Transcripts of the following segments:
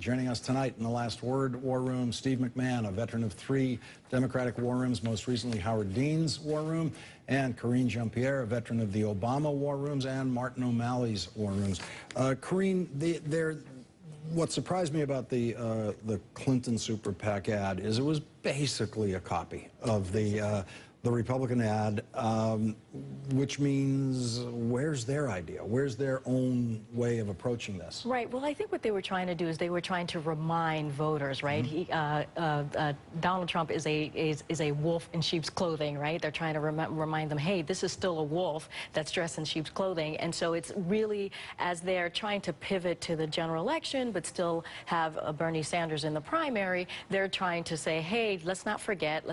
Joining us tonight in the Last Word War Room, Steve McMahon, a veteran of 3 Democratic war rooms, most recently Howard Dean's war room, and Karine Jean-Pierre, a veteran of the Obama war rooms and Martin O'Malley's war rooms. Karine, what surprised me about the Clinton Super PAC ad is it was basically a copy of the Republican ad, which means where's their idea? Where's their own way of approaching this? Right. Well, I think what they were trying to do is they were trying to remind voters, right? Donald Trump is a wolf in sheep's clothing, right? They're trying to remind them, hey, this is still a wolf that's dressed in sheep's clothing. And so it's really, as they're trying to pivot to the general election, but still have Bernie Sanders in the primary, they're trying to say, hey, let's not forget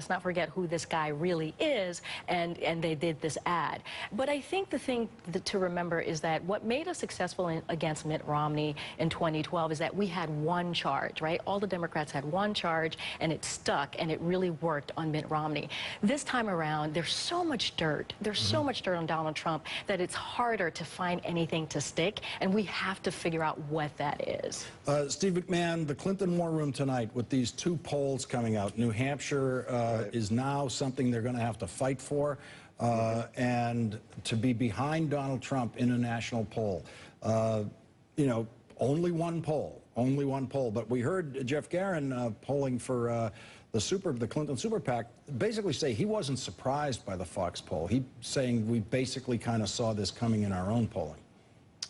who this guy really is, and they did this ad. But I think the thing to remember is that what made us successful against Mitt Romney in 2012 is that we had one charge, right? All the Democrats had one charge, and it stuck, and it really worked on Mitt Romney. This time around, there's so much dirt. There's so much dirt on Donald Trump that it's harder to find anything to stick, and we have to figure out what that is. Steve McMahon, the Clinton War Room tonight with these 2 polls coming out. New Hampshire is now something they're going to have to fight for, and to be behind Donald Trump in a national poll. You know, only one poll, but we heard Jeff Garin polling for the Clinton Super PAC basically say he wasn't surprised by the Fox poll. He's saying we basically kind of saw this coming in our own polling.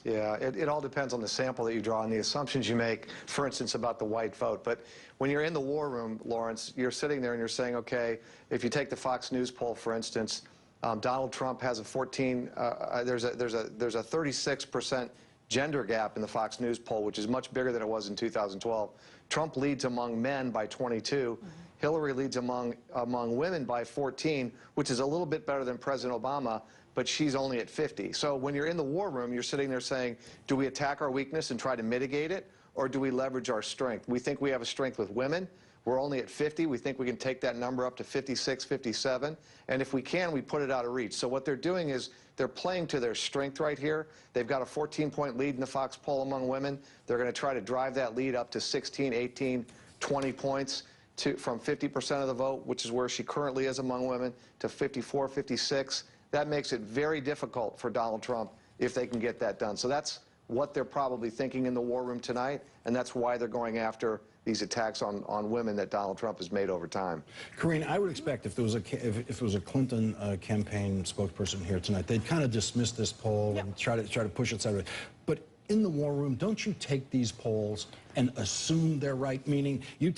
Yeah, it all depends on the sample that you draw and the assumptions you make, for instance, about the white vote. But when you're in the war room, Lawrence, you're sitting there and you're saying, okay, if you take the Fox News poll, for instance, Donald Trump has a 36% gender gap in the Fox News poll, which is much bigger than it was in 2012. Trump leads among men by 22. Hillary leads among women by 14, which is a little bit better than President Obama, but she's only at 50. So when you're in the war room, you're sitting there saying, do we attack our weakness and try to mitigate it, or do we leverage our strength? We think we have a strength with women. We're only at 50. We think we can take that number up to 56, 57. And if we can, we put it out of reach. So what they're doing is they're playing to their strength right here. They've got a 14-point lead in the Fox poll among women. They're going to try to drive that lead up to 16, 18, 20 points from 50% of the vote, which is where she currently is among women, to 54, 56. That makes it very difficult for Donald Trump if they can get that done. So that's what they're probably thinking in the war room tonight, and that's why they're going after these attacks on women that Donald Trump has made over time. Karine, I would expect if there was a Clinton campaign spokesperson here tonight, they'd kind of dismiss this poll and try to push it sideways. But in the war room, don't you take these polls and assume they're right? Meaning, you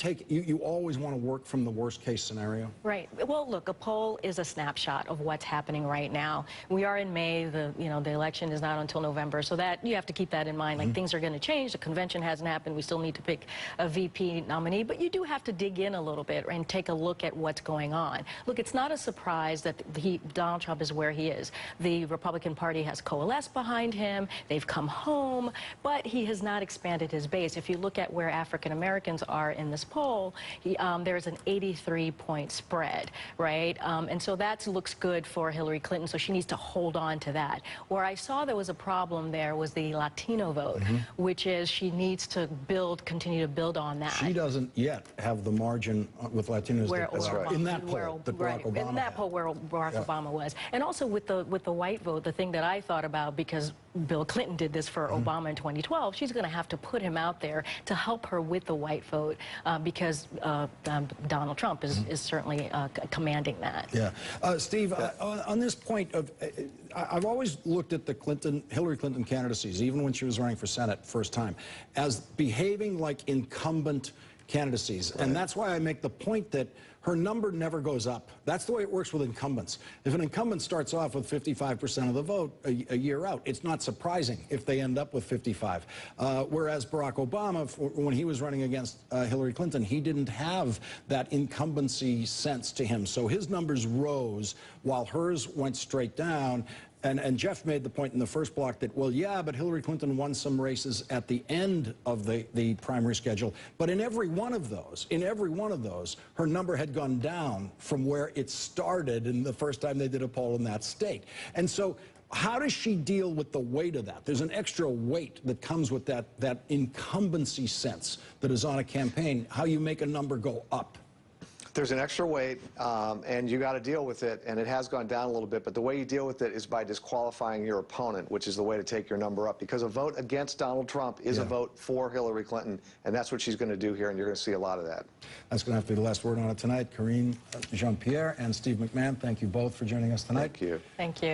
always want to work from the worst case scenario? Right. Well, look, a poll is a snapshot of what's happening right now. We are in May. The election is not until November, so that you have to keep that in mind. Like, things are going to change. The convention hasn't happened. We still need to pick a VP nominee, but you do have to dig in a little bit and take a look at what's going on. Look, it's not a surprise that Donald Trump is where he is. The Republican Party has coalesced behind him. They've come home, but he has not expanded his base. If you look at where African Americans are in this poll, there's an 83-point spread, right? And so that looks good for Hillary Clinton, so she needs to hold on to that. Where I saw there was a problem there was the Latino vote, which is she needs to continue to build on that. She doesn't yet have the margin with Latinos in that poll that Barack Obama had. In that poll where Barack Obama was. And also with the white vote, the thing that I thought about, because Bill Clinton did this for Obama in 2012, she's going to have to put him out there to help her with the white vote, because Donald Trump is certainly commanding that. Yeah. Steve, on this point of, I've always looked at the Hillary Clinton candidacies, even when she was running for Senate first time, as behaving like incumbent candidacies. And that's why I make the point that her number never goes up. That's the way it works with incumbents. If an incumbent starts off with 55% of the vote a year out, it's not surprising if they end up with 55. Whereas Barack Obama, when he was running against Hillary Clinton, he didn't have that incumbency sense to him. So his numbers rose while hers went straight down. And Jeff made the point in the first block that, well, yeah, but Hillary Clinton won some races at the end of the primary schedule. But in every one of those, her number had gone down from where it started in the first time they did a poll in that state. And so How does she deal with the weight of that? There's an extra weight that comes with that incumbency sense that is on a campaign, how you make a number go up. There's an extra weight, and you got to deal with it, and it has gone down a little bit, but the way you deal with it is by disqualifying your opponent, which is the way to take your number up, because a vote against Donald Trump is a vote for Hillary Clinton, and that's what she's going to do here, and you're going to see a lot of that. That's going to have to be the last word on it tonight. Karine Jean-Pierre and Steve McMahon, thank you both for joining us tonight. Thank you. Thank you.